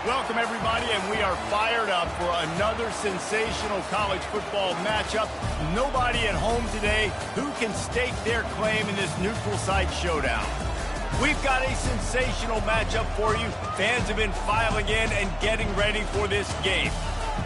Welcome, everybody, and we are fired up for another sensational college football matchup. Nobody at home today who can stake their claim in this neutral site showdown. We've got a sensational matchup for you. Fans have been filing in and getting ready for this game,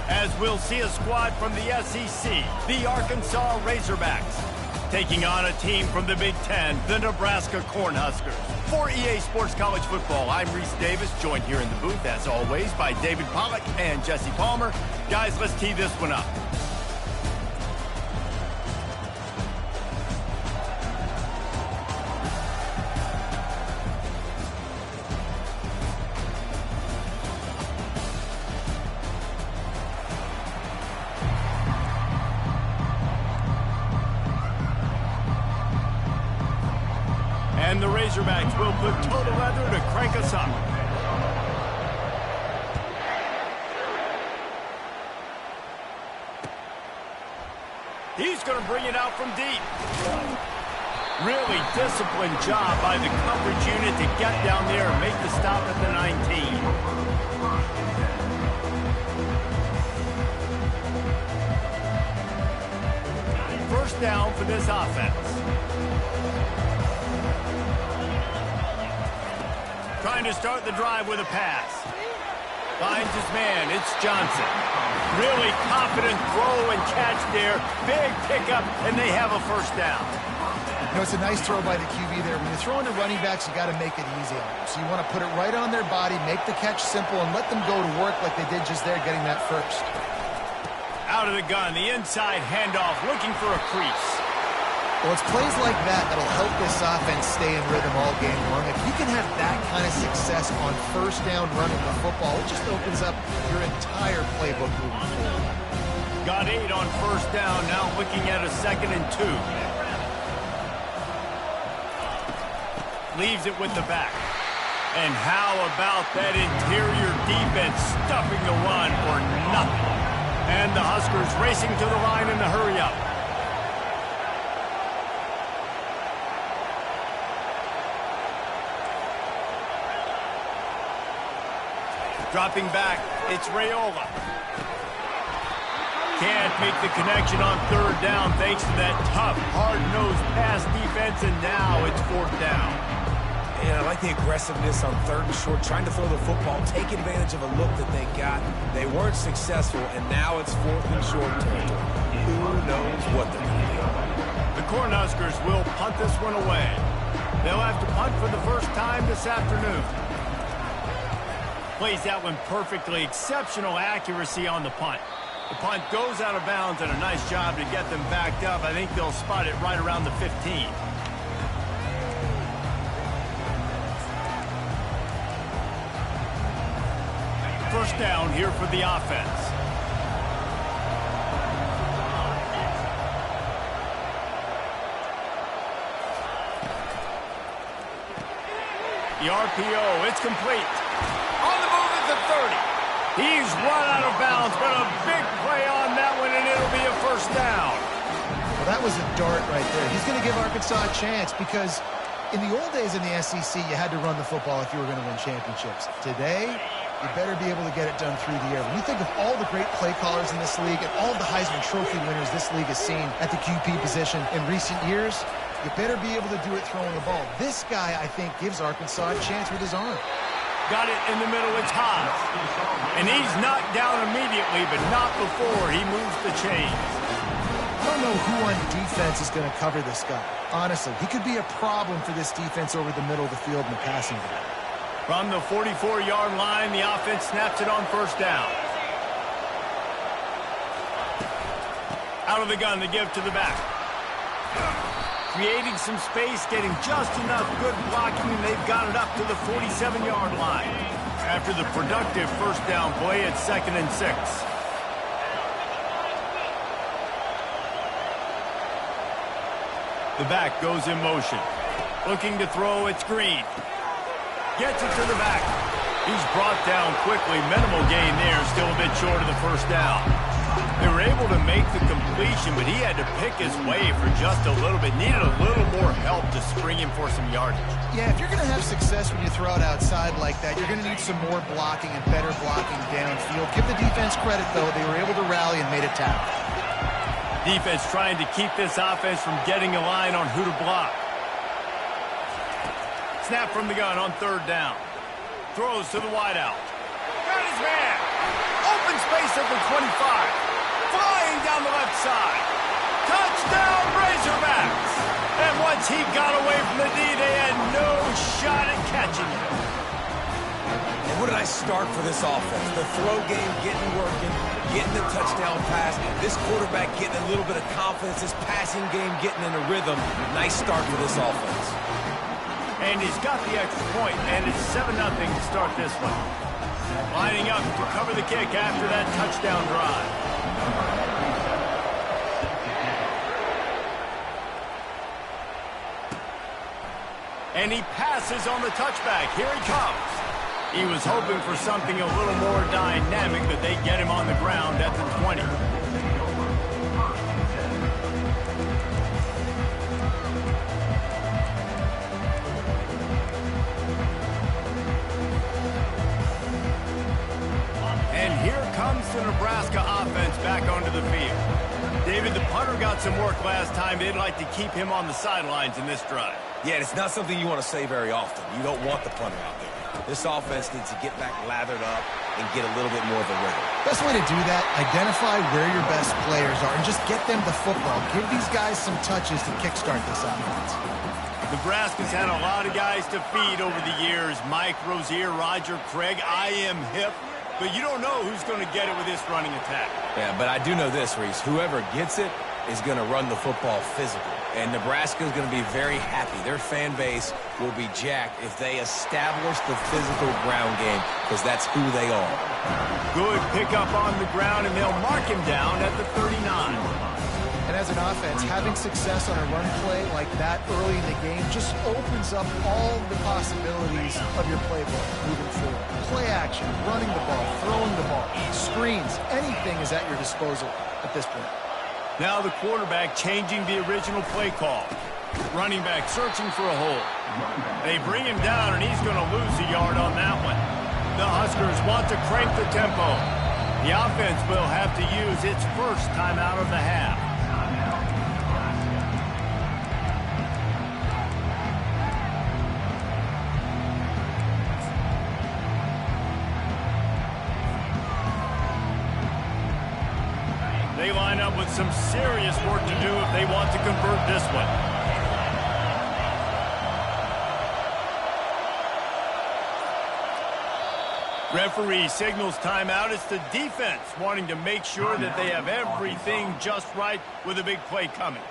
as we'll see a squad from the SEC, the Arkansas Razorbacks, taking on a team from the Big Ten, the Nebraska Cornhuskers. For EA Sports College Football, I'm Reese Davis, joined here in the booth, as always, by David Pollack and Jesse Palmer. Guys, let's tee this one up. And the Razorbacks will put total leather to crank us up. He's going to bring it out from deep. Really disciplined job by the coverage unit to get down there and make the stop at the 19. First down for this offense. Trying to start the drive with a pass. Finds his man. It's Johnson. Really confident throw and catch there. Big pickup, and they have a first down. You know, it's a nice throw by the QB there. When you're throwing to running backs, you got to make it easy on them. So you want to put it right on their body, make the catch simple, and let them go to work like they did just there, getting that first. Out of the gun, the inside handoff, looking for a crease. Well, it's plays like that that'll help this offense stay in rhythm all game long. If you can have that kind of success on first down running the football, it just opens up your entire playbook moving forward. Got 8 on first down, now looking at a 2nd and 2. Leaves it with the back. And how about that interior defense stuffing the run for nothing? And the Huskers racing to the line in the hurry-up. Dropping back, it's Raiola. Can't make the connection on third down thanks to that tough, hard-nosed pass defense, and now it's 4th down. And I like the aggressiveness on 3rd and short, trying to throw the football, take advantage of a look that they got. They weren't successful, and now it's 4th and short territory. Who knows what they're going to do? The Cornhuskers will punt this one away. They'll have to punt for the first time this afternoon. Plays that one perfectly. Exceptional accuracy on the punt. The punt goes out of bounds, and a nice job to get them backed up. I think they'll spot it right around the 15. First down here for the offense. The RPO, it's complete. On the move at the 30. He's run out of bounds, but a big play on that one, and it'll be a first down. Well, that was a dart right there. He's going to give Arkansas a chance because in the old days in the SEC, you had to run the football if you were going to win championships. Today, you better be able to get it done through the air. When you think of all the great play callers in this league and all the Heisman Trophy winners this league has seen at the QP position in recent years, you better be able to do it throwing the ball. This guy, I think, gives Arkansas a chance with his arm. Got it in the middle, it's Haas. And he's knocked down immediately, but not before he moves the chains. I don't know who on defense is going to cover this guy. Honestly, he could be a problem for this defense over the middle of the field in the passing game. From the 44-yard line, the offense snaps it on first down. Out of the gun, the give to the back. Creating some space, getting just enough good blocking, and they've got it up to the 47-yard line. After the productive first down play, it's 2nd and 6. The back goes in motion. Looking to throw, it's Green. Gets it to the back. He's brought down quickly. Minimal gain there, still a bit short of the first down. They were able to make the completion, but he had to pick his way for just a little bit. Needed a little more help to spring him for some yardage. Yeah, if you're going to have success when you throw it outside like that, you're going to need some more blocking and better blocking downfield. Give the defense credit, though. They were able to rally and made a tackle. Defense trying to keep this offense from getting a line on who to block. Snap from the gun on third down. Throws to the wideout. Got his man. Open space at the 25. Flying down the left side. Touchdown, Razorbacks. And once he got away from the D, they had no shot at catching him. And what did I start for this offense? The throw game getting working, getting the touchdown pass. This quarterback getting a little bit of confidence. This passing game getting in a rhythm. Nice start for this offense. And he's got the extra point, and it's 7-0 to start this one. Lining up to cover the kick after that touchdown drive. And he passes on the touchback. Here he comes. He was hoping for something a little more dynamic, but they get him on the ground at the 20. And here comes the Nebraska offense back onto the field. David, the punter got some work last time. They'd like to keep him on the sidelines in this drive. Yeah, it's not something you want to say very often. You don't want the punter out there. This offense needs to get back lathered up and get a little bit more of a rhythm. Best way to do that, identify where your best players are and just get them the football. Give these guys some touches to kickstart this offense. Nebraska's had a lot of guys to feed over the years. Mike Rozier, Roger Craig, I am hip. But you don't know who's going to get it with this running attack. Yeah, but I do know this, Reese. Whoever gets it is going to run the football physical. And Nebraska is going to be very happy. Their fan base will be jacked if they establish the physical ground game, because that's who they are. Good pickup on the ground, and they'll mark him down at the 39. And as an offense, having success on a run play like that early in the game just opens up all the possibilities of your playbook moving forward. Play action, running the ball, throwing the ball, screens, anything is at your disposal at this point. Now the quarterback changing the original play call. Running back searching for a hole. They bring him down, and he's going to lose a yard on that one. The Huskers want to crank the tempo. The offense will have to use its first timeout of the half. They line up with some serious work to do if they want to convert this one. Referee signals timeout. It's the defense wanting to make sure that they have everything just right with a big play coming.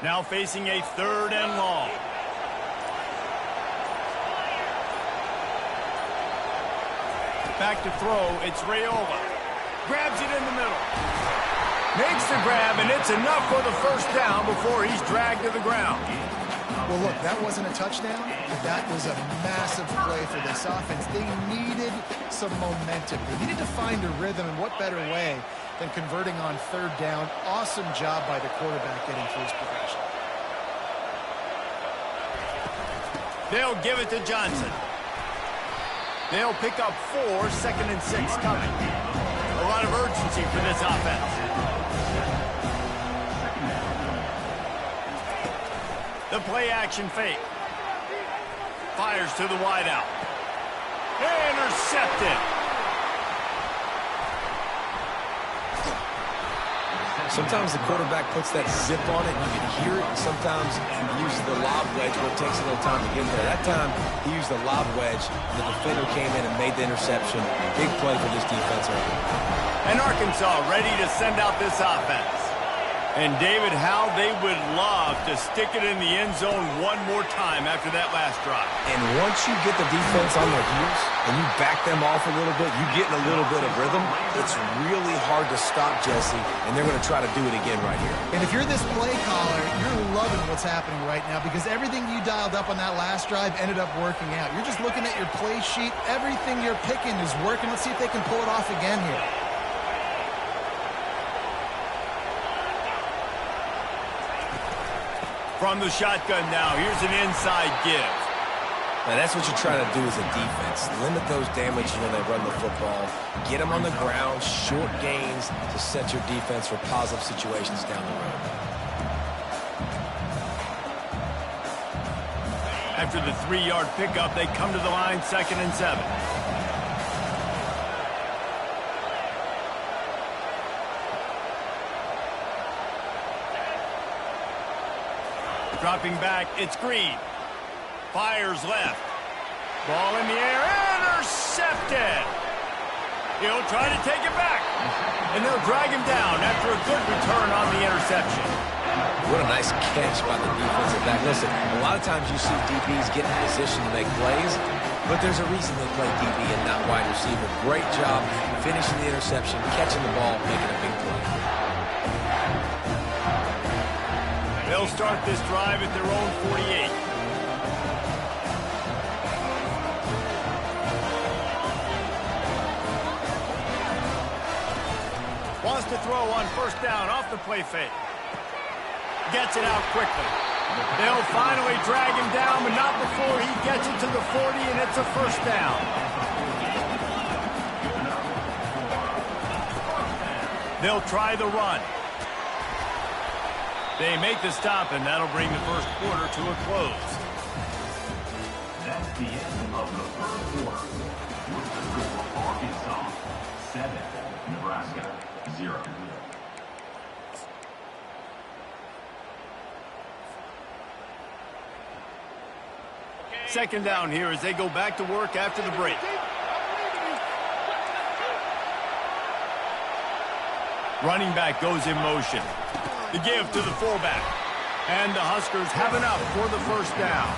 Now facing a 3rd and long. Back to throw, it's Raiola. Grabs it in the middle. Makes the grab, and it's enough for the first down before he's dragged to the ground. Well, look, that wasn't a touchdown, but that was a massive play for this offense. They needed some momentum. They needed to find a rhythm, and what better way than converting on 3rd down. Awesome job by the quarterback getting through his progression. They'll give it to Johnson. They'll pick up 4, 2nd and 6 coming. A lot of urgency for this offense. The play action fake. Fires to the wideout. Intercepted. Sometimes the quarterback puts that zip on it, you can hear it, and sometimes he uses the lob wedge where it takes a little time to get there. That time, he used the lob wedge, and the defender came in and made the interception. Big play for this defense. And Arkansas ready to send out this offense. And, David, how they would love to stick it in the end zone one more time after that last drive. And once you get the defense on their heels and you back them off a little bit, you get in a little bit of rhythm, it's really hard to stop, Jesse, and they're going to try to do it again right here. And if you're this play caller, you're loving what's happening right now because everything you dialed up on that last drive ended up working out. You're just looking at your play sheet. Everything you're picking is working. Let's see if they can pull it off again here. From the shotgun now, here's an inside give. Now that's what you're trying to do as a defense. Limit those damages when they run the football. Get them on the ground, short gains to set your defense for positive situations down the road. After the 3-yard pickup, they come to the line, 2nd and 7. Dropping back, it's Green. Fires left. Ball in the air, intercepted. He'll try to take it back. And they'll drag him down after a good return on the interception. What a nice catch by the defensive back. Listen, a lot of times you see DBs get in position to make plays, but there's a reason they play DB and not wide receiver. Great job finishing the interception, catching the ball, making a big play. They'll start this drive at their own 48. Wants to throw on 1st down off the play fake. Gets it out quickly. They'll finally drag him down, but not before he gets it to the 40, and it's a 1st down. They'll try the run. They make the stop, and that'll bring the 1st quarter to a close. That's the end of the 1st quarter. With the score, Arkansas 7, Nebraska 0. Second down here as they go back to work after the break. Running back goes in motion. The give to the fullback. And the Huskers have enough for the 1st down.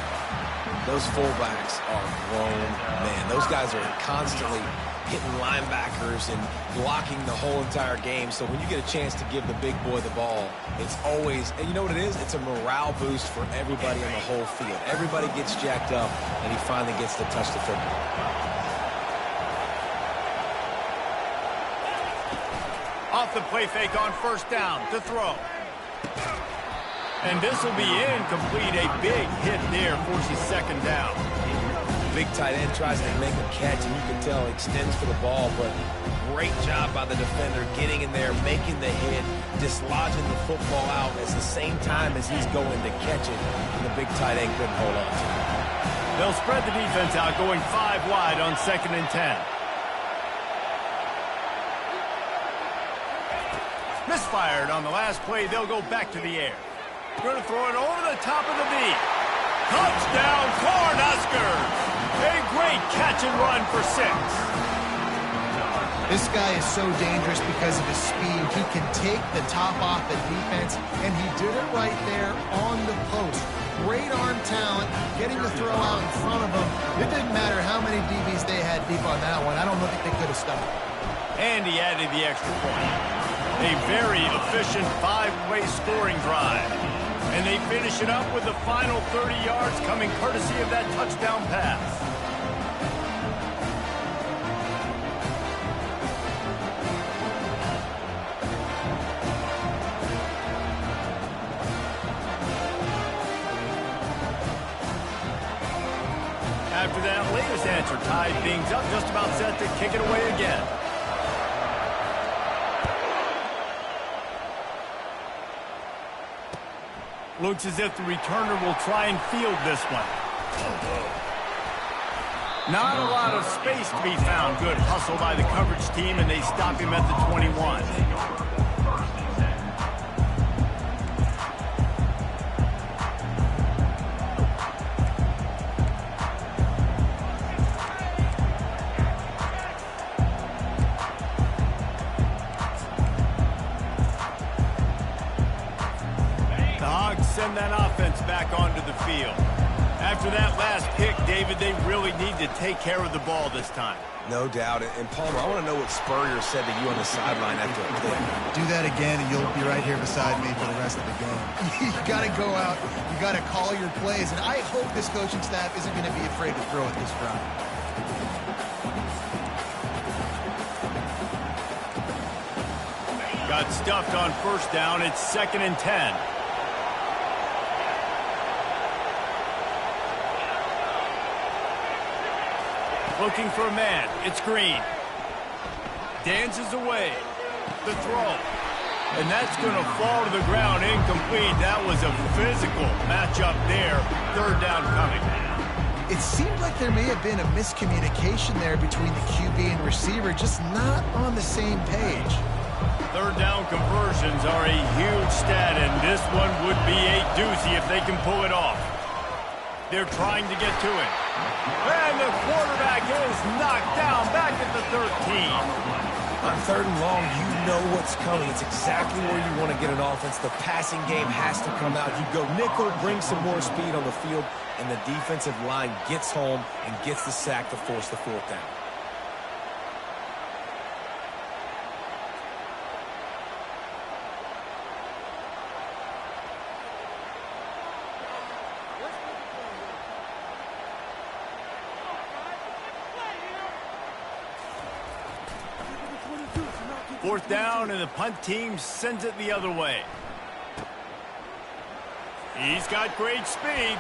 Those fullbacks are grown men. Those guys are constantly hitting linebackers and blocking the whole entire game. So when you get a chance to give the big boy the ball, it's always, and you know what it is? It's a morale boost for everybody on the whole field. Everybody gets jacked up, and he finally gets to touch the football. Off the play fake on 1st down to throw. And this will be incomplete. A big hit there forces 2nd down. Big tight end tries to make a catch, and you can tell he extends for the ball, but great job by the defender getting in there, making the hit, dislodging the football out at the same time as he's going to catch it, and the big tight end couldn't hold on to it. They'll spread the defense out, going 5 wide on 2nd and 10. Misfired on the last play. They'll go back to the air. Going to throw it over the top of the knee. Touchdown, Cornhuskers! A great catch and run for 6. This guy is so dangerous because of his speed. He can take the top off the defense, and he did it right there on the post. Great arm talent, getting the throw out in front of him. It didn't matter how many DBs they had deep on that one. I don't think they could have stopped. And he added the extra point. A very efficient 5-play scoring drive. And they finish it up with the final 30 yards coming courtesy of that touchdown pass. After that latest answer tied things up, just about set to kick it away again. Looks as if the returner will try and field this one. Not a lot of space to be found. Good hustle by the coverage team, and they stop him at the 21. backfield. After that last pick, David, they really need to take care of the ball this time. No doubt. And Palmer, I want to know what Spurrier said to you on the sideline after a pick. Do that again, and you'll be right here beside me for the rest of the game. You got to go out. You got to call your plays. And I hope this coaching staff isn't going to be afraid to throw it this drive. Got stuffed on first down. It's 2nd and 10. Looking for a man. It's Green. Dances away. The throw. And that's going to fall to the ground incomplete. That was a physical matchup there. 3rd down coming. It seemed like there may have been a miscommunication there between the QB and receiver, just not on the same page. 3rd down conversions are a huge stat, and this one would be a doozy if they can pull it off. They're trying to get to it. And the quarterback is knocked down back at the 13. On 3rd and long, you know what's coming. It's exactly where you want to get an offense. The passing game has to come out. You go nickel, bring some more speed on the field, and the defensive line gets home and gets the sack to force the 4th down. Fourth down, and the punt team sends it the other way. He's got great speed.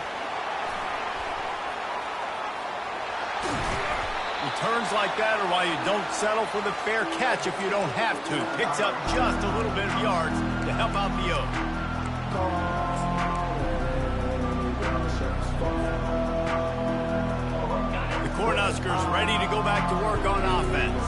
Returns like that are why you don't settle for the fair catch if you don't have to. Picks up just a little bit of yards to help out the Oak. The Cornhuskers ready to go back to work on offense.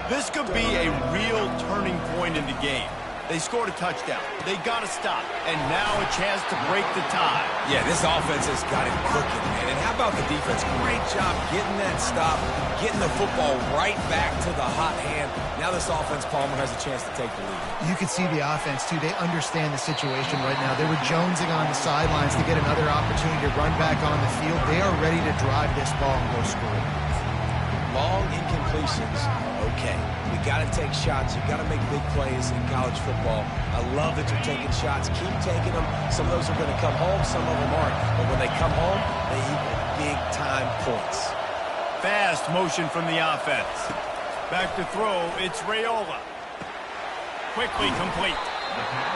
This could be a real turning point in the game. They scored a touchdown. They got to stop. And now a chance to break the tie. Yeah, this offense has got it cooking, man. And how about the defense? Great job getting that stop, getting the football right back to the hot hand. Now this offense, Palmer, has a chance to take the lead. You can see the offense, too. They understand the situation right now. They were jonesing on the sidelines to get another opportunity to run back on the field. They are ready to drive this ball and go score. Long incompletions. Okay, we got to take shots. You got to make big plays in college football. I love that you're taking shots. Keep taking them. Some of those are going to come home. Some of them aren't. But when they come home, they equal big-time points. Fast motion from the offense. Back to throw. It's Raiola. Quickly complete.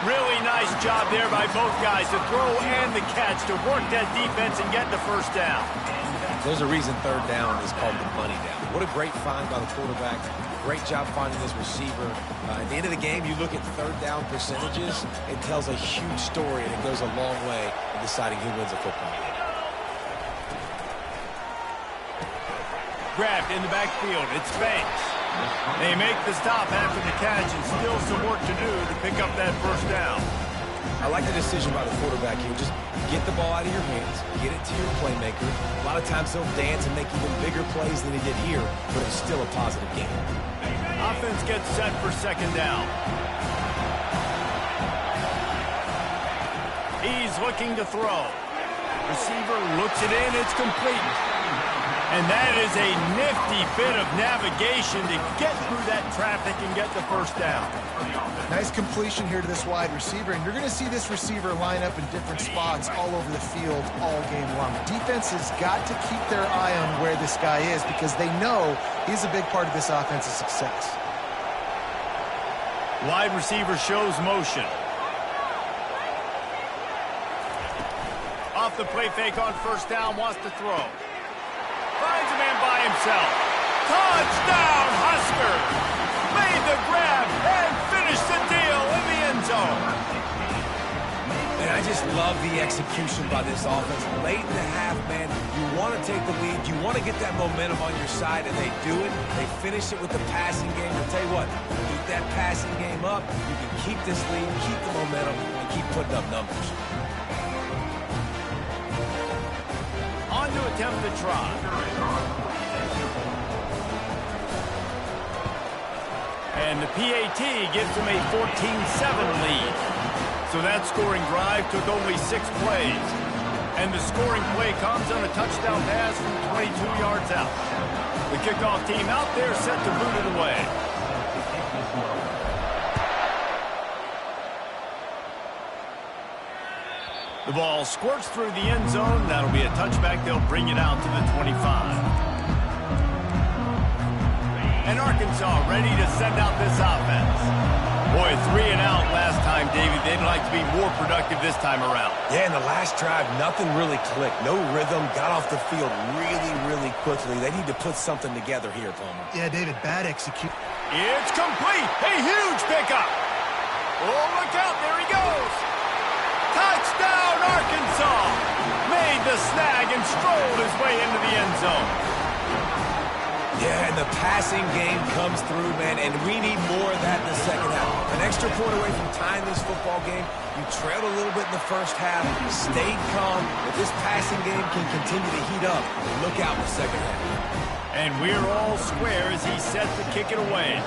Really nice job there by both guys, the throw and the catch, to work that defense and get the first down. There's a reason 3rd down is called the money down. What a great find by the quarterback. Great job finding this receiver. At the end of the game, you look at 3rd down percentages, it tells a huge story, and it goes a long way in deciding who wins a football game. Grabbed in the backfield. It's Banks. They make the stop after the catch, and still some work to do to pick up that first down. I like the decision by the quarterback here. Just get the ball out of your hands, get it to your playmaker. A lot of times he'll dance and make even bigger plays than he did here, but it's still a positive game. Offense gets set for 2nd down. He's looking to throw. Receiver looks it in. It's complete. And that is a nifty bit of navigation to get through that traffic and get the first down. Nice completion here to this wide receiver, and you're going to see this receiver line up in different spots all over the field all game long. Defense has got to keep their eye on where this guy is because they know he's a big part of this offense's success. Wide receiver shows motion. Off the play fake on first down, wants to throw. Finds a man by himself. Touchdown, Huskers! Made the grab and finished the deal in the end zone. And I just love the execution by this offense. Late in the half, man, you want to take the lead. You want to get that momentum on your side, and they do it. They finish it with the passing game. I'll tell you what, keep that passing game up. You can keep this lead, keep the momentum, and keep putting up numbers. On to attempt the try. And the PAT gives them a 14-7 lead. So that scoring drive took only 6 plays. And the scoring play comes on a touchdown pass from 22 yards out. The kickoff team out there set to boot it away. The ball squirts through the end zone. That'll be a touchback. They'll bring it out to the 25. And Arkansas ready to send out this offense. Boy, 3 and out last time, Davey. They'd like to be more productive this time around. Yeah, in the last drive, nothing really clicked. No rhythm. Got off the field really, really quickly. They need to put something together here, Palmer. Yeah, David, bad execution. It's complete. A huge pickup. Oh, look out. There he goes. Touchdown, Arkansas. Made the snag and strolled his way into the end zone. Yeah, and the passing game comes through, man, and we need more of that in the second half. An extra point away from tying this football game. You trailed a little bit in the first half, stayed calm. If this passing game can continue to heat up, look out in the second half. And we're all square as he set to kick it away.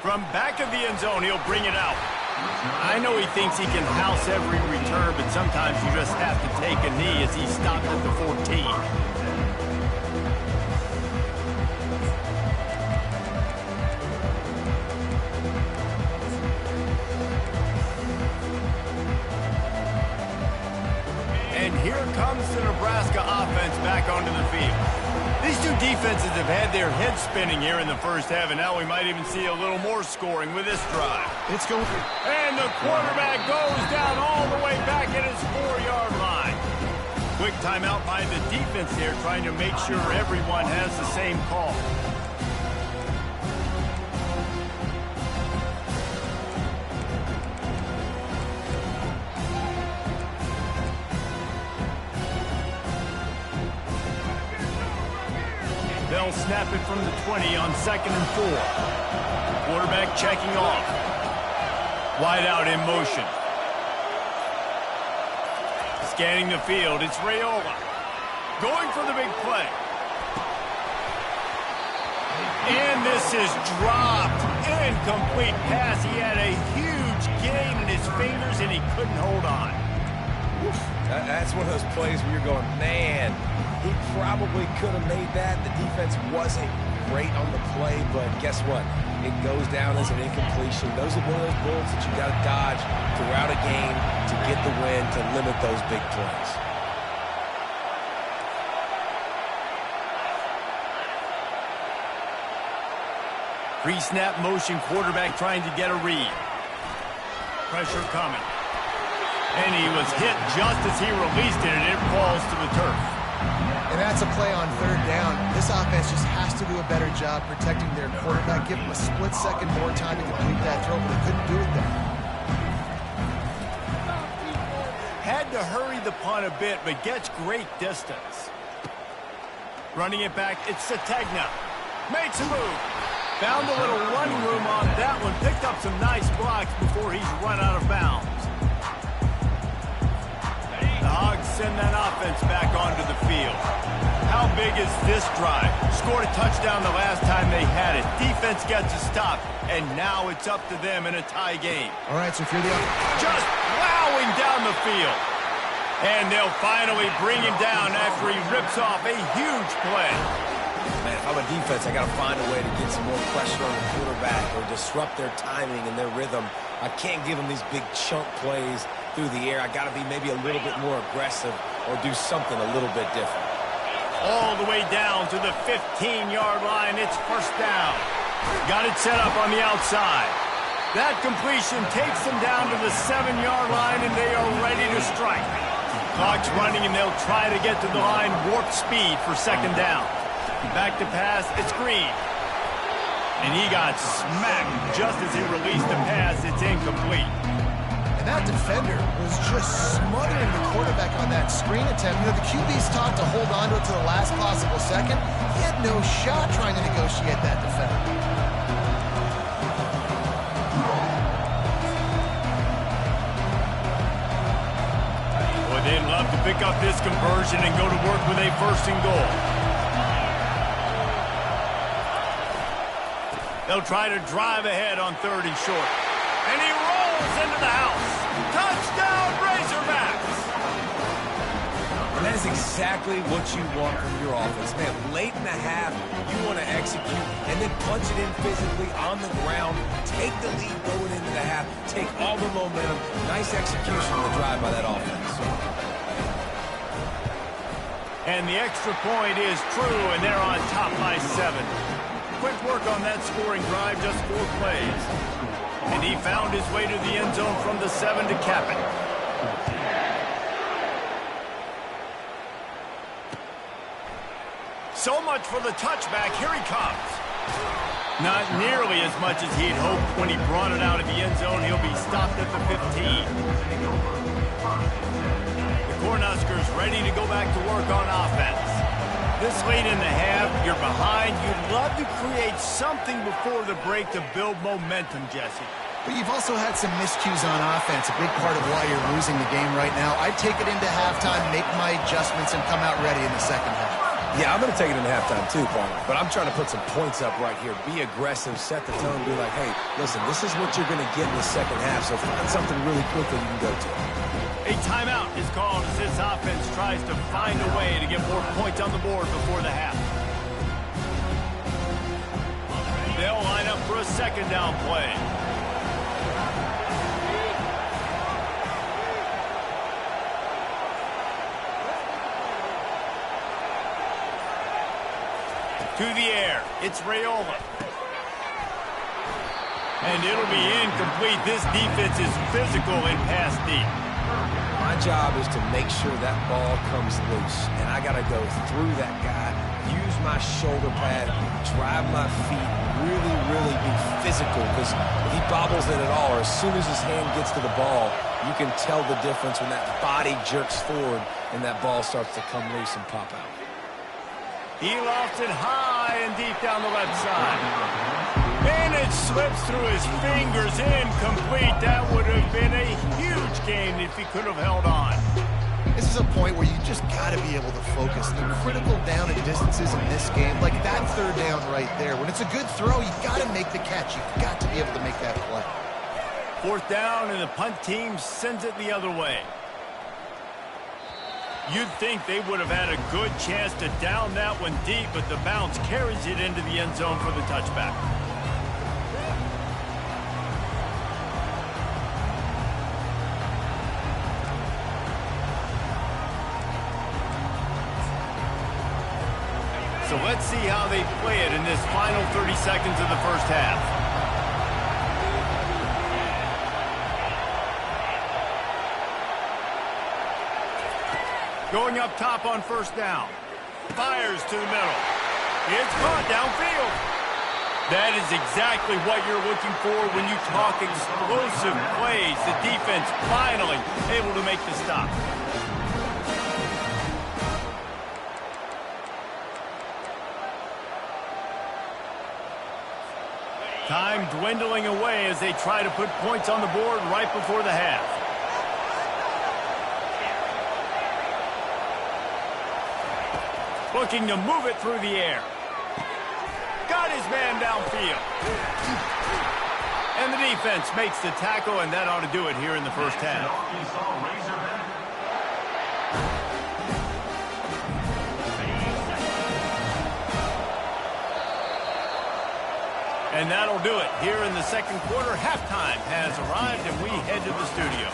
From back of the end zone, he'll bring it out. I know he thinks he can house every return, but sometimes you just have to take a knee as he stopped at the 14. And here comes the Nebraska offense back onto the field. These two defenses have had their heads spinning here in the first half, and now we might even see a little more scoring with this drive. It's going. And the quarterback goes down all the way back at his 4-yard line. Quick timeout by the defense there, trying to make sure everyone has the same call. They'll snap it from the 20 on 2nd and 4. Quarterback checking off. Wide out in motion. Scanning the field, it's Raiola. Going for the big play. And this is dropped. Incomplete pass. He had a huge gain in his fingers and he couldn't hold on. That's one of those plays where you're going, man, he probably could have made that. The defense wasn't great on the play, but guess what? It goes down as an incompletion. Those are one of those bullets that you got to dodge throughout a game to get the win, to limit those big plays. Pre-snap motion, quarterback trying to get a read. Pressure coming. And he was hit just as he released it, and it falls to the turf. And that's a play on 3rd down. This offense just has to do a better job protecting their quarterback. Give him a split second more time to complete that throw, but they couldn't do it there. Had to hurry the punt a bit, but gets great distance. Running it back, it's Sategna. Makes a move. Found a little running room on that one. Picked up some nice blocks before he's run out of bounds. The Hogs send that offense back onto the field. How big is this drive? Scored a touchdown the last time they had it. Defense gets a stop, and now it's up to them in a tie game. All right, so if you're the just plowing down the field. And they'll finally bring him down after he rips off a huge play. Man, if I'm a defense, I got to find a way to get some more pressure on the quarterback or disrupt their timing and their rhythm. I can't give them these big chunk plays through the air. I got to be maybe a little bit more aggressive or do something a little bit different. All the way down to the 15-yard line. It's 1st down. Got it set up on the outside. That completion takes them down to the 7-yard line, and they are ready to strike. Clock's running, and they'll try to get to the line warp speed for 2nd down. Back to pass, it's Green. And he got smacked just as he released the pass. It's incomplete. And that defender was just smothering the quarterback on that screen attempt. You know, the QB's taught to hold on to it to the last possible second. He had no shot trying to negotiate that defender. Boy, they'd love to pick up this conversion and go to work with a 1st and goal. They'll try to drive ahead on 3rd and short. And he rolls into the house. Touchdown, Razorbacks! And that is exactly what you want from your offense. Man, late in the half, you want to execute and then punch it in physically on the ground. Take the lead going into the half. Take all the momentum. Nice execution on the drive by that offense. And the extra point is true, and they're on top by 7. Quick work on that scoring drive, just 4 plays. And he found his way to the end zone from the 7 to cap it. So much for the touchback. Here he comes. Not nearly as much as he'd hoped when he brought it out of the end zone. He'll be stopped at the 15. The Cornhuskers ready to go back to work on offense. This late in the half, you're behind. You'd love to create something before the break to build momentum, Jesse. But you've also had some miscues on offense, a big part of why you're losing the game right now. I'd take it into halftime, make my adjustments, and come out ready in the second half. Yeah, I'm going to take it into halftime too, partner. But I'm trying to put some points up right here. Be aggressive, set the tone, be like, hey, listen, this is what you're going to get in the second half, so find something really quick that you can go to. A timeout is called as this offense tries to find a way to get more points on the board before the half. They'll line up for a second down play. To the air, it's Raiola. And it'll be incomplete. This defense is physical and pass deep. My job is to make sure that ball comes loose, and I got to go through that guy, use my shoulder pad, drive my feet, really be physical, because if he bobbles it at all, or as soon as his hand gets to the ball, you can tell the difference when that body jerks forward and that ball starts to come loose and pop out. He lofts it high and deep down the left side. And it slips through his fingers, incomplete. That would have been a huge gain if he could have held on. This is a point where you just got to be able to focus. The critical down and distances in this game, like that 3rd down right there. When it's a good throw, you got to make the catch. You've got to be able to make that play. 4th down, and the punt team sends it the other way. You'd think they would have had a good chance to down that one deep, but the bounce carries it into the end zone for the touchback. So let's see how they play it in this final 30 seconds of the first half. Going up top on 1st down. Fires to the middle. It's caught downfield. That is exactly what you're looking for when you talk explosive plays. The defense finally able to make the stop. Time dwindling away as they try to put points on the board right before the half. Looking to move it through the air. Got his man downfield. And the defense makes the tackle, and that ought to do it here in the first half. And that'll do it here in the second quarter. Halftime has arrived, and we head to the studio.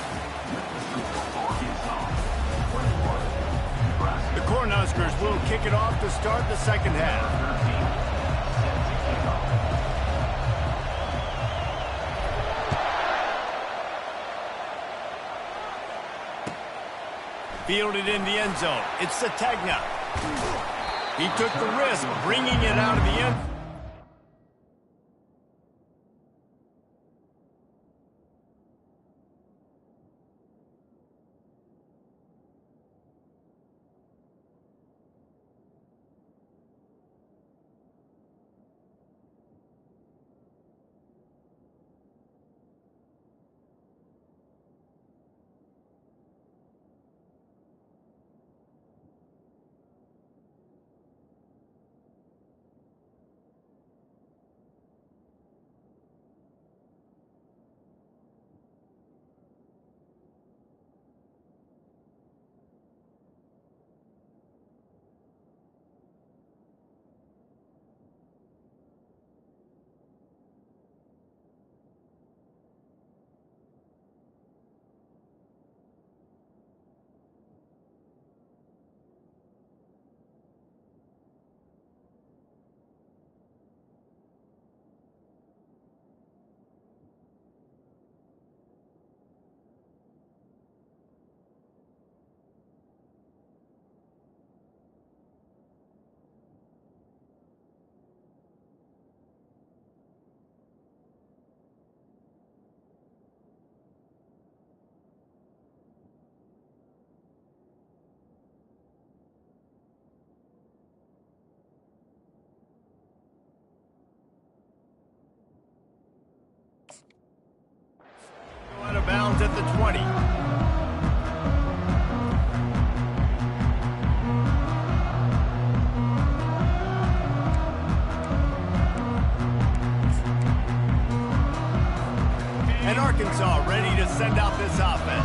The Cornhuskers will kick it off to start the second half. Fielded in the end zone. It's Sategna. He took the risk, bringing it out of the end. bounds at the 20. And Arkansas ready to send out this offense.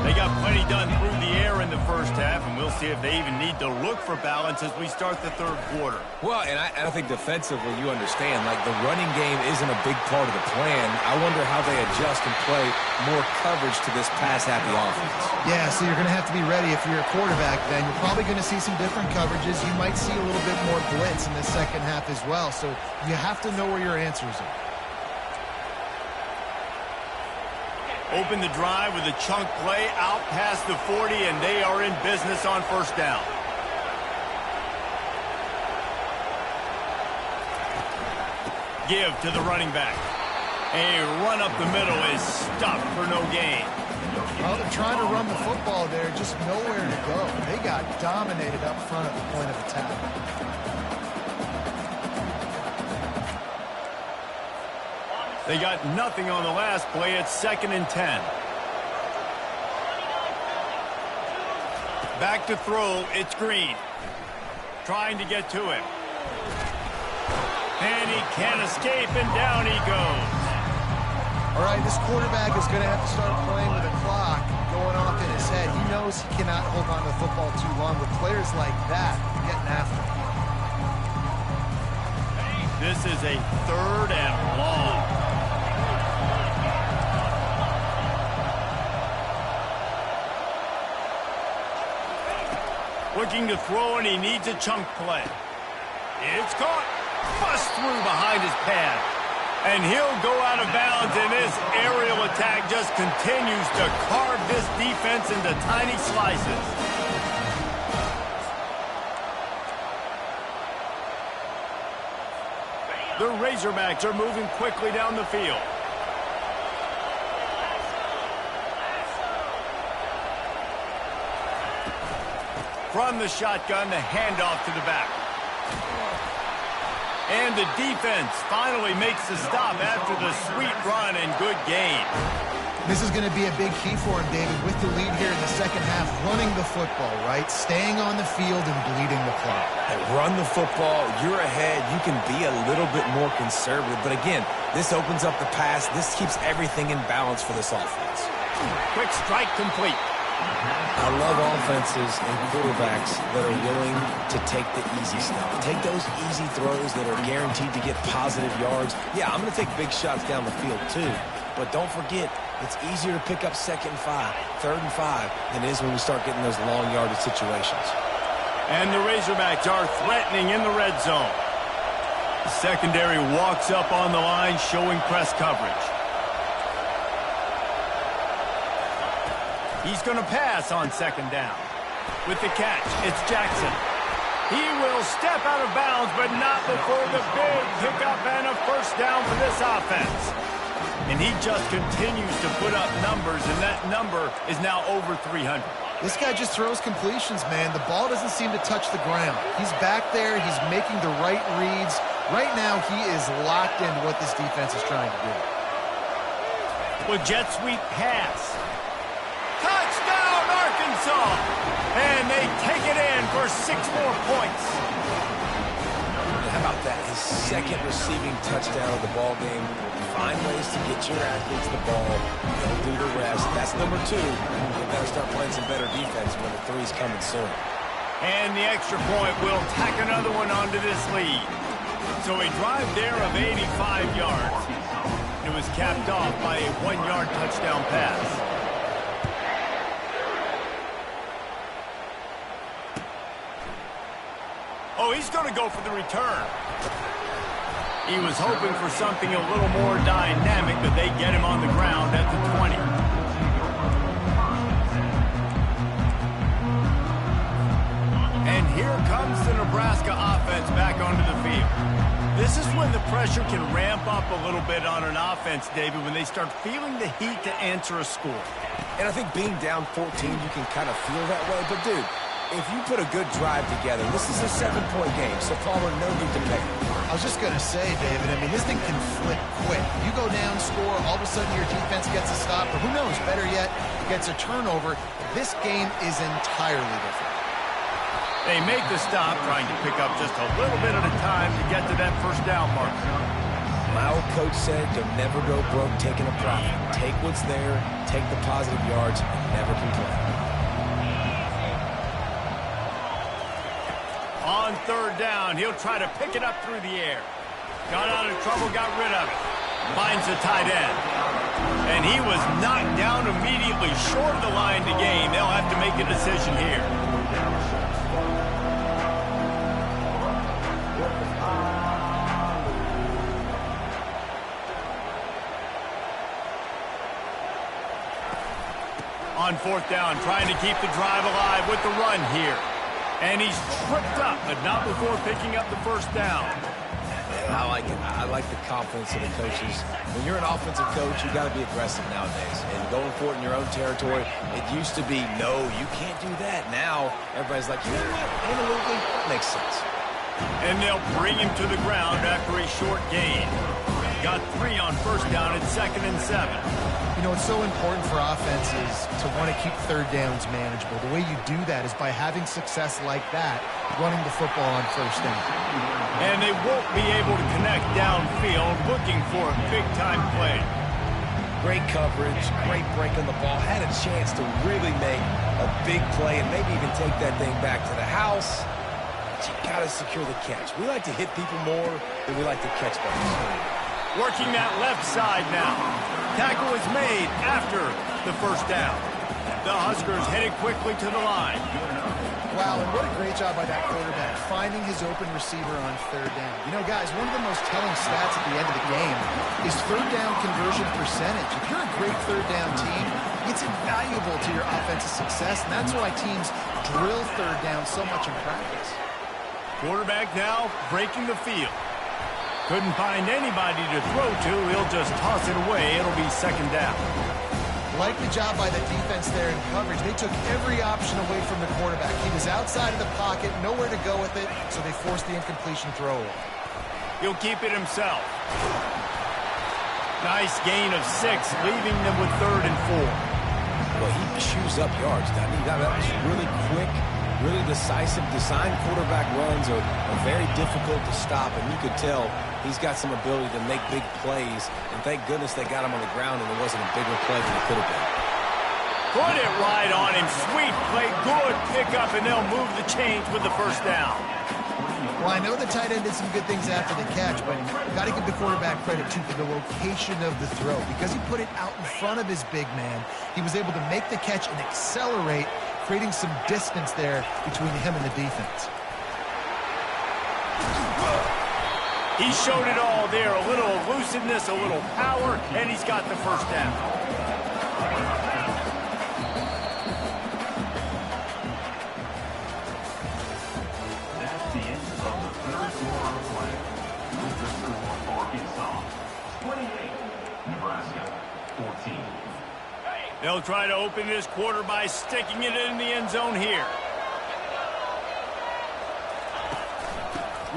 They got plenty done through the air in the first half, and we'll see if they even need to look for balance as we start the third quarter. Well, and I think defensively, you understand, like the running game isn't a big part of the plan. I wonder how they adjust and play more coverage to this pass-happy offense. Yeah, so you're going to have to be ready if you're a quarterback then. You're probably going to see some different coverages. You might see a little bit more blitz in the second half as well, so you have to know where your answers are. Open the drive with a chunk play out past the 40, and they are in business on first down. Give to the running back. A run up the middle is stuffed for no gain. Well, they're trying to run the football there, just nowhere to go. They got dominated up front at the point of attack. They got nothing on the last play. It's 2nd and 10. Back to throw. It's Green. Trying to get to him. And he can't escape, and down he goes. All right, this quarterback is going to have to start playing with a clock going off in his head. He knows he cannot hold on to the football too long. With players like that, getting after him. This is a 3rd and long. Looking to throw, and he needs a chunk play. It's caught. Bust through behind his pad. And he'll go out of bounds, and this aerial attack just continues to carve this defense into tiny slices. The Razorbacks are moving quickly down the field. From the shotgun, the handoff to the back. And the defense finally makes the stop after the sweet run and good gain. This is going to be a big key for him, David, with the lead here in the second half, running the football, right? Staying on the field and bleeding the clock. And run the football, you're ahead, you can be a little bit more conservative. But again, this opens up the pass. This keeps everything in balance for this offense. Quick strike complete. I love offenses and quarterbacks that are willing to take the easy stuff. Take those easy throws that are guaranteed to get positive yards. Yeah, I'm going to take big shots down the field too. But don't forget, it's easier to pick up 2nd and 5, 3rd and 5 than it is when we start getting those long yardage situations. And the Razorbacks are threatening in the red zone. The secondary walks up on the line, showing press coverage. He's going to pass on 2nd down. With the catch, it's Jackson. He will step out of bounds, but not before the big pickup and a first down for this offense. And he just continues to put up numbers, and that number is now over 300. This guy just throws completions, man. The ball doesn't seem to touch the ground. He's back there. He's making the right reads. Right now, he is locked into what this defense is trying to do. With jet sweep pass. Touchdown, Arkansas! And they take it in for 6 more points. How about that? His 2nd receiving touchdown of the ball game. Find ways to get your athletes the ball. They'll do the rest. That's number 2. You better start playing some better defense when the 3's coming soon. And the extra point will tack another one onto this lead. So a drive there of 85 yards. It was capped off by a 1-yard touchdown pass. Oh, he's going to go for the return. He was hoping for something a little more dynamic, but they get him on the ground at the 20. And here comes the Nebraska offense back onto the field. This is when the pressure can ramp up a little bit on an offense, David, when they start feeling the heat to answer a score. And I think being down 14, you can kind of feel that way. But, dude, if you put a good drive together, this is a 7-point game, so Palmer, no need to pay. I was just going to say, David, I mean, this thing can flip quick. You go down, score, all of a sudden your defense gets a stop, or who knows, better yet, gets a turnover. This game is entirely different. They make the stop, trying to pick up just a little bit at a time to get to that first down mark. My old coach said you'll never go broke taking a profit. Take what's there, take the positive yards, and never complain. On third down, he'll try to pick it up through the air. Got out of trouble, got rid of it. Finds the tight end. And he was knocked down immediately short of the line to gain. They'll have to make a decision here. On fourth down, trying to keep the drive alive with the run here. And he's tripped up, but not before picking up the first down. I like it. I like the confidence of the coaches. When you're an offensive coach, you got to be aggressive nowadays. And going for it in your own territory, it used to be, no, you can't do that. Now, everybody's like, you know what? Analytically, makes sense. And they'll bring him to the ground after a short gain. Got 3 on first down at 2nd and 7. You know, it's so important for offenses to want to keep third downs manageable. The way you do that is by having success like that, running the football on first down. And they won't be able to connect downfield, looking for a big-time play. Great coverage, great break on the ball. Had a chance to really make a big play and maybe even take that thing back to the house. But you got to secure the catch. We like to hit people more than we like to catch balls. Working that left side now. Tackle is made after the first down. The Huskers headed quickly to the line. Wow, and what a great job by that quarterback, finding his open receiver on third down. You know, guys, one of the most telling stats at the end of the game is third down conversion percentage. If you're a great third down team, it's invaluable to your offensive success, and that's why teams drill third down so much in practice. Quarterback now breaking the field. Couldn't find anybody to throw to. He'll just toss it away. It'll be second down. Likely job by the defense there in coverage. They took every option away from the quarterback. He was outside of the pocket, nowhere to go with it, so they forced the incompletion throw. He'll keep it himself. Nice gain of 6, leaving them with 3rd and 4. Well, he chews up yards. I mean, that was really quick, really decisive. Design quarterback runs are very difficult to stop, and you could tell he's got some ability to make big plays, and thank goodness they got him on the ground and there wasn't a bigger play than it could have been. Put it right on him. Sweet play, good pickup, and they'll move the chains with the first down. Well, I know the tight end did some good things after the catch, but you got to give the quarterback credit, too, for the location of the throw. Because he put it out in front of his big man, he was able to make the catch and accelerate, creating some distance there between him and the defense. He showed it all there, a little elusiveness, a little power, and he's got the first down. That's the end of the third quarter of play. With the score, Arkansas 28, Nebraska 14. They'll try to open this quarter by sticking it in the end zone here.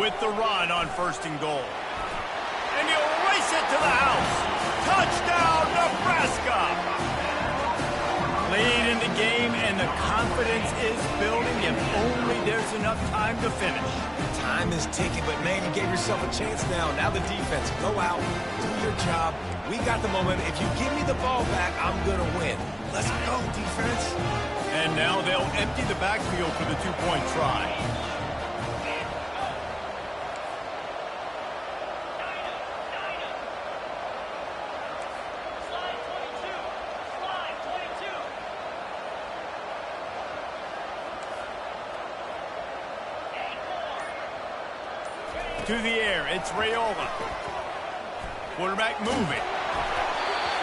With the run on 1st and goal. And he'll race it to the house. Touchdown, Nebraska! Late in the game, and the confidence is building if only there's enough time to finish. Time is ticking, but man, you gave yourself a chance now. Now the defense, go out, do your job. We got the momentum. If you give me the ball back, I'm going to win. Let's go, defense. And now they'll empty the backfield for the 2-point try. To the air, it's Raiola. Quarterback moving.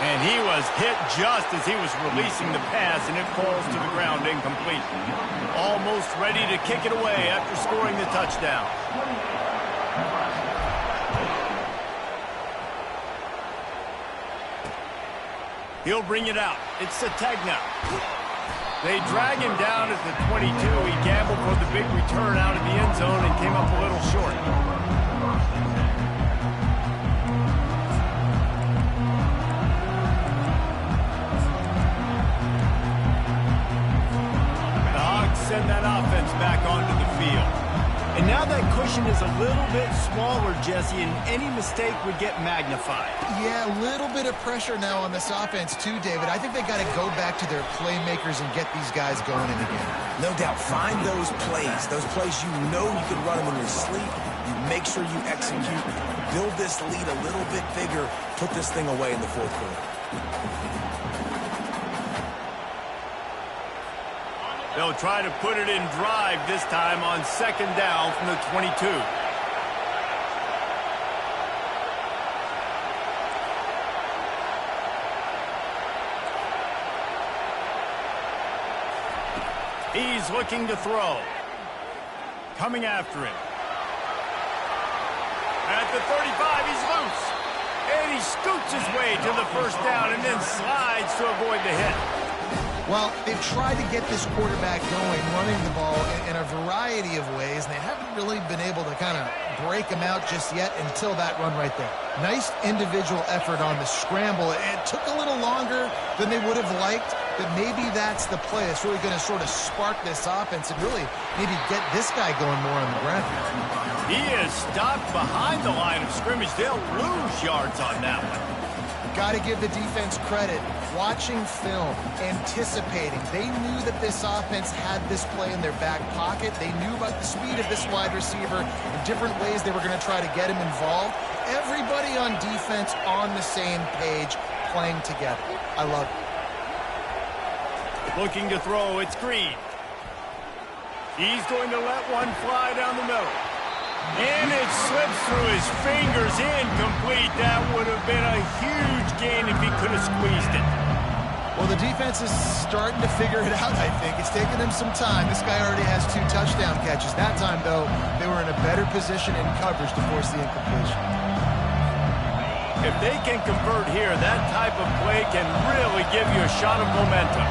And he was hit just as he was releasing the pass, and it falls to the ground incomplete. Almost ready to kick it away after scoring the touchdown. He'll bring it out. It's Sategna. They drag him down at the 22. He gambled for the big return out of the end zone and came up a little short. back onto the field. And now that cushion is a little bit smaller, Jesse, and any mistake would get magnified. Yeah, a little bit of pressure now on this offense too, David. I think they got to go back to their playmakers and get these guys going in again. No doubt. Find those plays you know you can run them in your sleep. You make sure you execute. Build this lead a little bit bigger. Put this thing away in the fourth quarter. They'll try to put it in drive this time on second down from the 22. He's looking to throw. Coming after him. At the 35, he's loose. And he scoots his way to the first down and then slides to avoid the hit. Well, they've tried to get this quarterback going, running the ball in a variety of ways, and they haven't really been able to kind of break him out just yet until that run right there. Nice individual effort on the scramble. It took a little longer than they would have liked, but maybe that's the play. It's really going to sort of spark this offense and really maybe get this guy going more on the ground. He is stopped behind the line of scrimmage. They'll lose yards on that one. Got to give the defense credit. Watching film, anticipating. They knew that this offense had this play in their back pocket. They knew about the speed of this wide receiver and different ways they were going to try to get him involved. Everybody on defense on the same page, playing together. I love it. Looking to throw, it's Green. He's going to let one fly down the middle. And it slips through his fingers, incomplete. That would have been a huge gain if he could have squeezed it. Well, the defense is starting to figure it out, I think. It's taken them some time. This guy already has 2 touchdown catches. That time, though, they were in a better position in coverage to force the incompletion. If they can convert here, that type of play can really give you a shot of momentum.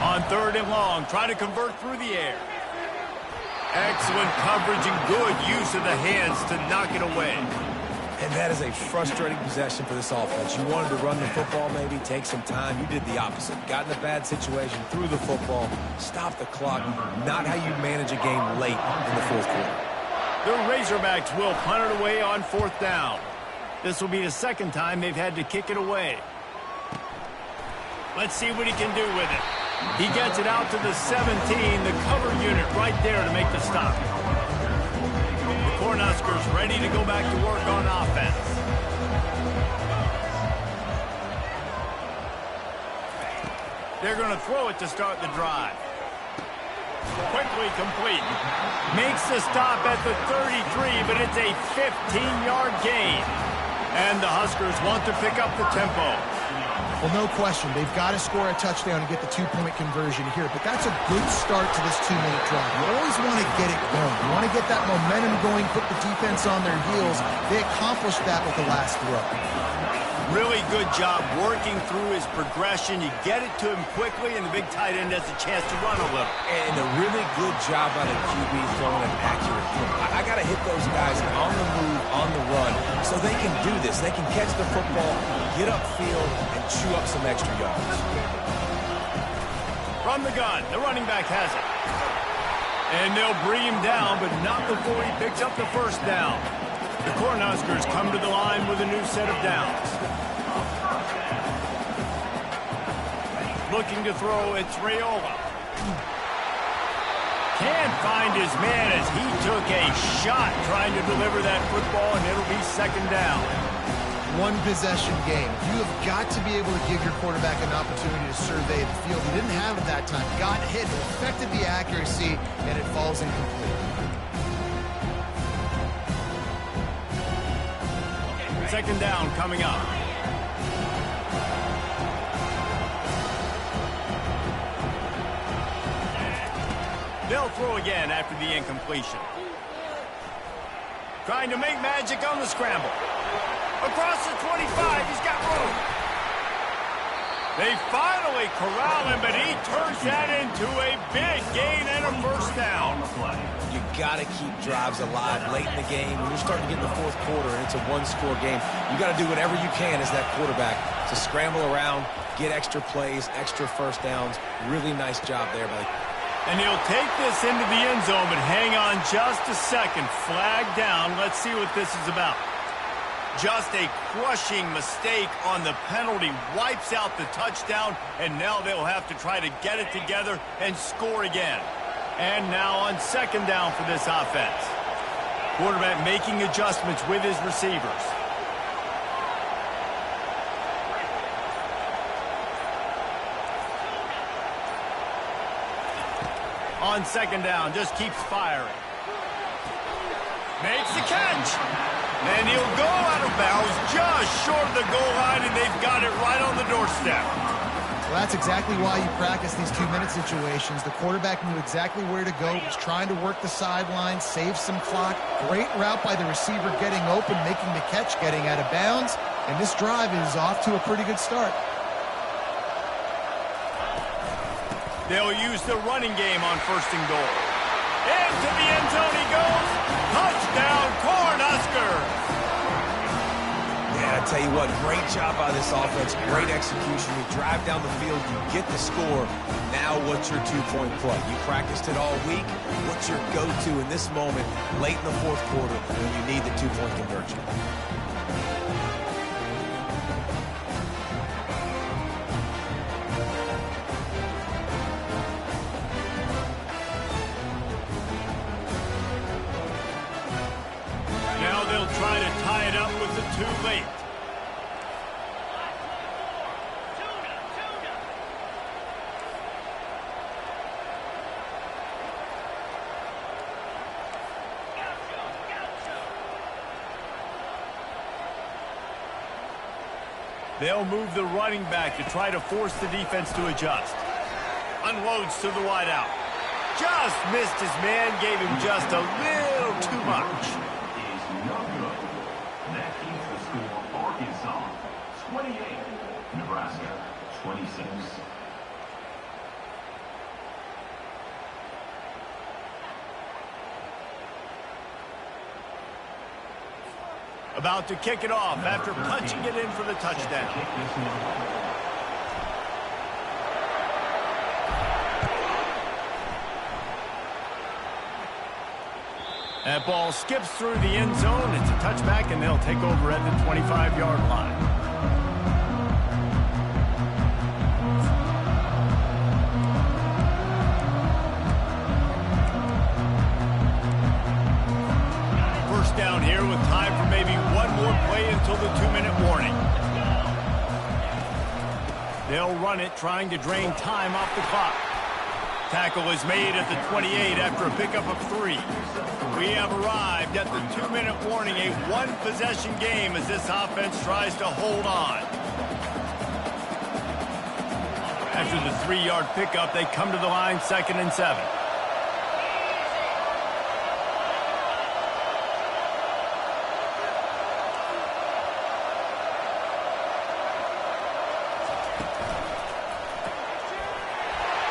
On third and long, try to convert through the air. Excellent coverage and good use of the hands to knock it away. And that is a frustrating possession for this offense. You wanted to run the football, maybe take some time. You did the opposite. Got in a bad situation, threw the football, stopped the clock. Not how you manage a game late in the fourth quarter. The Razorbacks will punt it away on fourth down. This will be the second time they've had to kick it away. Let's see what he can do with it. He gets it out to the 17, the cover unit right there to make the stop. The Cornhuskers ready to go back to work on offense. They're going to throw it to start the drive. Quickly complete. Makes the stop at the 33, but it's a 15-yard gain. And the Huskers want to pick up the tempo. Well, no question. They've got to score a touchdown and get the 2-point conversion here, but that's a good start to this 2-minute drive. You always want to get it going. You want to get that momentum going, put the defense on their heels. They accomplished that with the last throw. Really good job working through his progression. You get it to him quickly, and the big tight end has a chance to run a little. And a really good job by the QB throwing an accurate throw. I got to hit those guys on the move, on the run, so they can do this. They can catch the football, get upfield, and chew up some extra yards. From the gun, the running back has it. And they'll bring him down, but not before he picks up the first down. The Cornhuskers come to the line with a new set of downs. Looking to throw, it's Raiola. Can't find his man as he took a shot trying to deliver that football, and it'll be second down. One possession game. You have got to be able to give your quarterback an opportunity to survey the field. He didn't have it that time. Got hit, affected the accuracy, and it falls incomplete. Second down coming up. They'll throw again after the incompletion. Trying to make magic on the scramble. Across the 25, he's got room. They finally corral him, but he turns that into a big gain and a first down. You got to keep drives alive late in the game. When you're starting to get in the fourth quarter and it's a one-score game, you got to do whatever you can as that quarterback to scramble around, get extra plays, extra first downs. Really nice job there by. And he'll take this into the end zone, but hang on just a second. Flag down. Let's see what this is about. Just a crushing mistake on the penalty. Wipes out the touchdown, and now they'll have to try to get it together and score again. And now on second down for this offense. Quarterback making adjustments with his receivers. On second down, just keeps firing. Makes the catch. And he'll go out of bounds just short of the goal line, and they've got it right on the doorstep. Well, that's exactly why you practice these 2-minute situations. The quarterback knew exactly where to go. He was trying to work the sideline, save some clock. Great route by the receiver getting open, making the catch, getting out of bounds. And this drive is off to a pretty good start. They'll use the running game on first and goal. Into the end zone he goes. Touchdown, Cornhuskers. Yeah, I tell you what, great job by this offense. Great execution. You drive down the field, you get the score. Now what's your two-point play? You practiced it all week. What's your go-to in this moment, late in the fourth quarter, when you need the two-point conversion? Now they'll try to tie it up with the too late. They'll move the running back to try to force the defense to adjust. Unloads to the wideout. Just missed his man, gave him just a little too much. Is no good. That keeps the score Arkansas 28, Nebraska 26. About to kick it off after punching it in for the touchdown. That ball skips through the end zone. It's a touchback, and they'll take over at the 25-yard line. First down here with time for maybe one more play until the 2-minute warning. They'll run it, trying to drain time off the clock. Tackle is made at the 28 after a pickup of 3. We have arrived at the 2-minute warning, a one-possession game as this offense tries to hold on. After the 3-yard pickup, they come to the line 2nd and 7.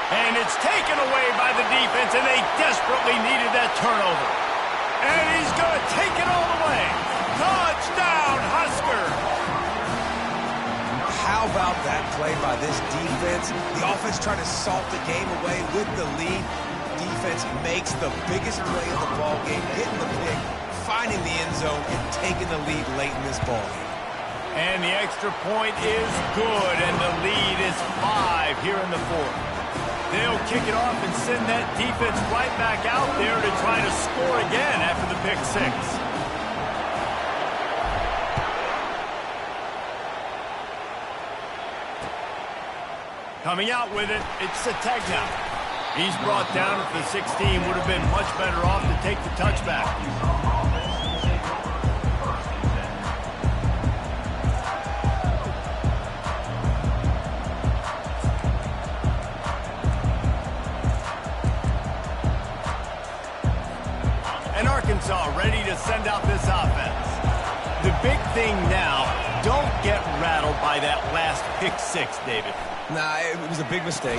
And it's taken away by the defense, and they desperately needed that turnover. And he's going to take it all the way. Touchdown, Husker! How about that play by this defense? The offense trying to salt the game away with the lead. Defense makes the biggest play of the ball game, getting the pick, finding the end zone, and taking the lead late in this ball game. And the extra point is good, and the lead is 5 here in the fourth. They'll kick it off and send that defense right back out there to try to score again after the pick 6. Coming out with it, it's Sategna. He's brought down at the 16. Would have been much better off to take the touchback. And Arkansas ready to send out this offense. The big thing now, don't get rattled by that last pick six, David? Nah, it was a big mistake.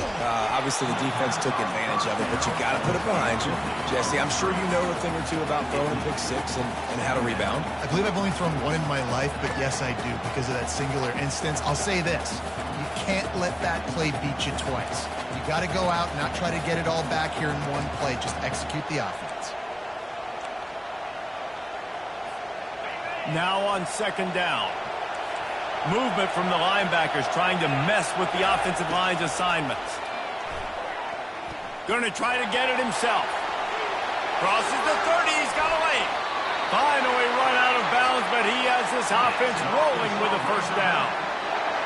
Obviously, the defense took advantage of it, but you got to put it behind you. Jesse, I'm sure you know a thing or two about throwing a pick six and how to rebound. I believe I've only thrown one in my life, but yes, I do, because of that singular instance. I'll say this. You can't let that play beat you twice. You got to go out and not try to get it all back here in one play. Just execute the offense. Now on second down. Movement from the linebackers trying to mess with the offensive line's assignments. Going to try to get it himself. Crosses the 30. He's got a lane. Finally run out of bounds, but he has this offense rolling with a first down.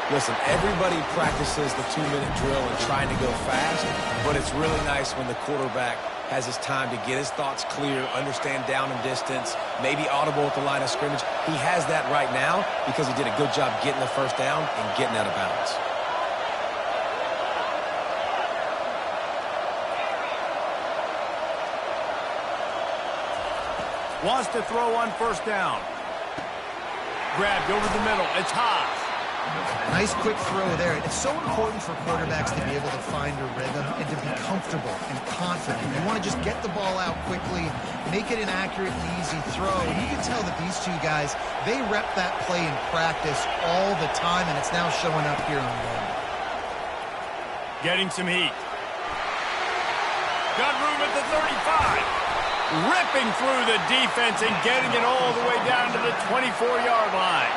Listen, everybody practices the 2-minute drill and trying to go fast, but it's really nice when the quarterback has his time to get his thoughts clear, understand down and distance, maybe audible at the line of scrimmage. He has that right now because he did a good job getting the first down and getting out of bounds. Wants to throw on first down. Grabbed over the middle. It's Haas. Nice quick throw there. It's so important for quarterbacks to be able to find a rhythm and to be comfortable and confident. You want to just get the ball out quickly, make it an accurate and easy throw. And you can tell that these two guys, they rep that play in practice all the time, and it's now showing up here on game. Getting some heat. Got room at the 35. Ripping through the defense and getting it all the way down to the 24-yard line.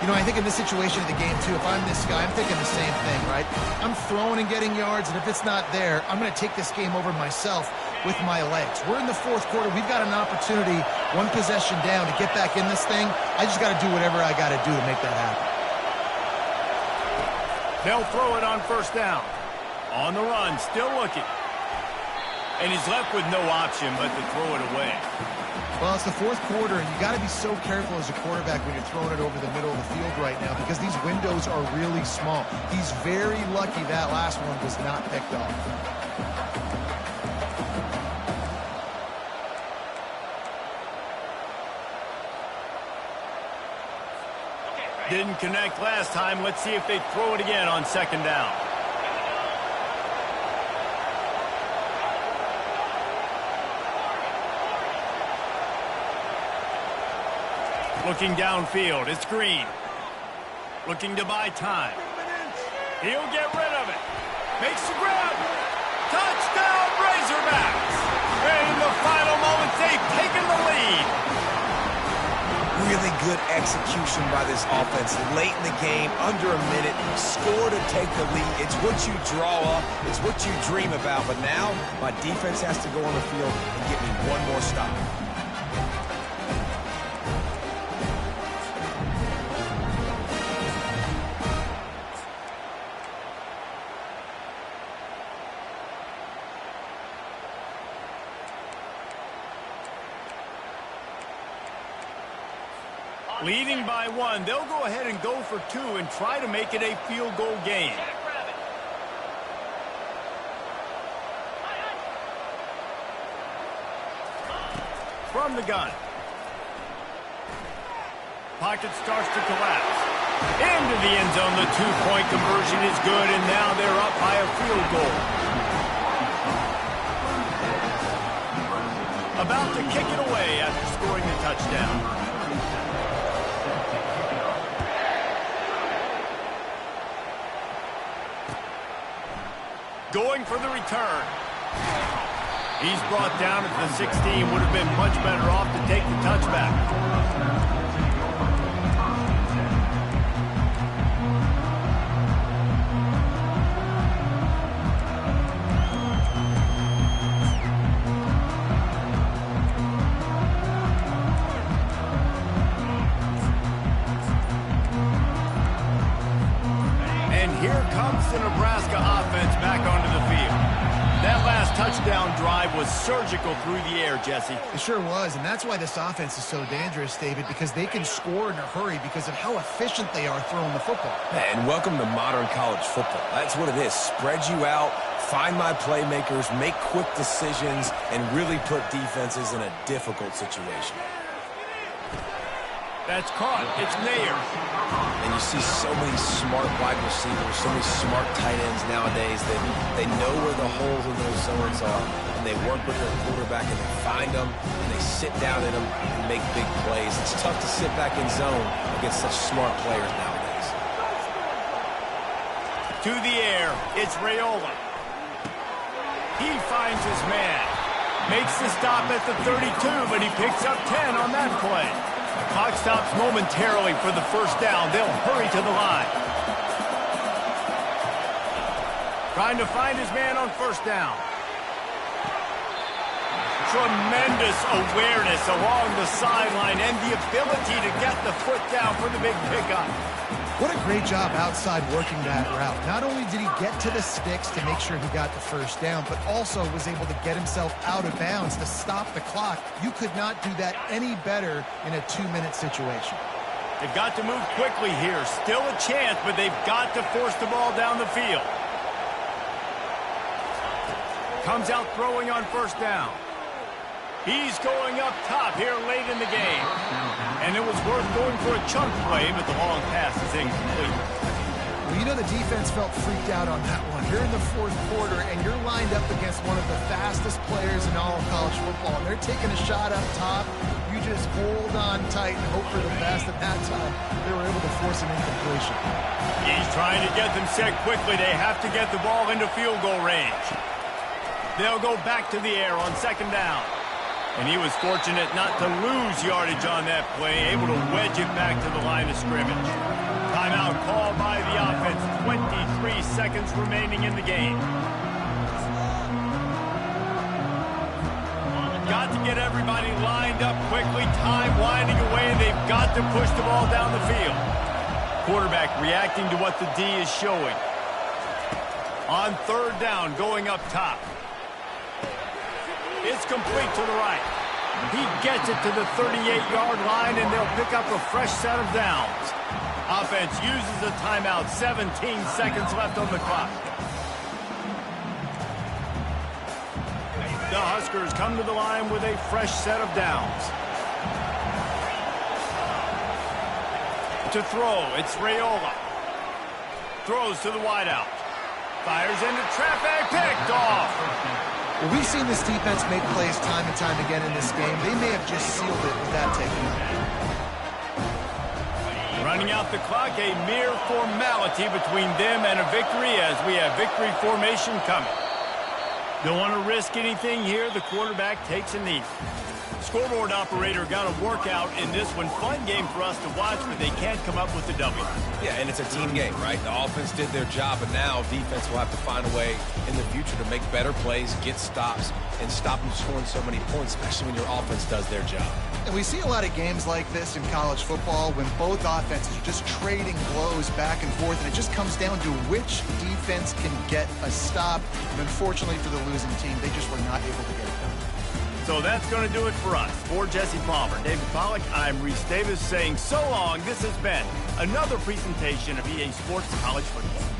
You know, I think in this situation of the game, too, if I'm this guy, I'm thinking the same thing, right? I'm throwing and getting yards, and if it's not there, I'm going to take this game over myself with my legs. We're in the fourth quarter. We've got an opportunity, one possession down, to get back in this thing. I just got to do whatever I got to do to make that happen. They'll throw it on first down. On the run, still looking. And he's left with no option but to throw it away. Well, it's the fourth quarter, and you got to be so careful as a quarterback when you're throwing it over the middle of the field right now because these windows are really small. He's very lucky that last one was not picked off. Didn't connect last time. Let's see if they throw it again on second down. Looking downfield, it's Green. Looking to buy time. He'll get rid of it. Makes the grab. Touchdown, Razorbacks. And in the final moments, they've taken the lead. Really good execution by this offense. Late in the game, under a minute, score to take the lead. It's what you draw up. It's what you dream about. But now, my defense has to go on the field and get me one more stop. Leading by one, they'll go ahead and go for two and try to make it a field goal game. From the gun. Pocket starts to collapse. Into the end zone, the two-point conversion is good, and now they're up by a field goal. About to kick it away after scoring the touchdown. Going for the return. He's brought down at the 16. Would have been much better off to take the touchback. Here comes the Nebraska offense back onto the field. That last touchdown drive was surgical through the air, Jesse. It sure was, and that's why this offense is so dangerous, David, because they can score in a hurry because of how efficient they are throwing the football. And welcome to modern college football. That's what it is. Spread you out, find my playmakers, make quick decisions, and really put defenses in a difficult situation. That's caught. It's Nair. And you see so many smart wide receivers, so many smart tight ends nowadays that they know where the holes in those zones are, and they work with their quarterback, and they find them, and they sit down in them and make big plays. It's tough to sit back in zone against such smart players nowadays. To the air, it's Raiola. He finds his man. Makes the stop at the 32, but he picks up 10 on that play. Clock stops momentarily for the first down. They'll hurry to the line. Trying to find his man on first down. Tremendous awareness along the sideline and the ability to get the foot down for the big pickup. What a great job outside working that route. Not only did he get to the sticks to make sure he got the first down, but also was able to get himself out of bounds to stop the clock. You could not do that any better in a 2-minute situation. They've got to move quickly here. Still a chance, but they've got to force the ball down the field. Comes out throwing on first down. He's going up top here late in the game. And it was worth going for a chunk play, but the long pass is incomplete. Well, you know the defense felt freaked out on that one. You're in the fourth quarter, and you're lined up against one of the fastest players in all of college football. And they're taking a shot up top. You just hold on tight and hope for the best. At that time, they were able to force an incompletion. He's trying to get them set quickly. They have to get the ball into field goal range. They'll go back to the air on second down. And he was fortunate not to lose yardage on that play, able to wedge it back to the line of scrimmage. Timeout called by the offense. 23 seconds remaining in the game. Got to get everybody lined up quickly. Time winding away. They've got to push the ball down the field. Quarterback reacting to what the D is showing. On third down, going up top. It's complete to the right. He gets it to the 38-yard line, and they'll pick up a fresh set of downs. Offense uses a timeout. 17 seconds left on the clock. The Huskers come to the line with a fresh set of downs. To throw, it's Raiola. Throws to the wideout. Fires into traffic, picked off. Well, we've seen this defense make plays time and time again in this game. They may have just sealed it with that technique. Running out the clock, a mere formality between them and a victory as we have victory formation coming. Don't want to risk anything here. The quarterback takes a knee. Scoreboard operator got a workout in this one. Fun game for us to watch, but they can't come up with the W. Yeah, and it's a team game, right? The offense did their job, but now defense will have to find a way in the future to make better plays, get stops, and stop them scoring so many points, especially when your offense does their job. And we see a lot of games like this in college football when both offenses are just trading blows back and forth, and it just comes down to which defense can get a stop. And unfortunately for the losing team, they just were not able to get it done. So that's going to do it for us. For Jesse Palmer, David Pollack, I'm Reese Davis saying so long. This has been another presentation of EA Sports College Football.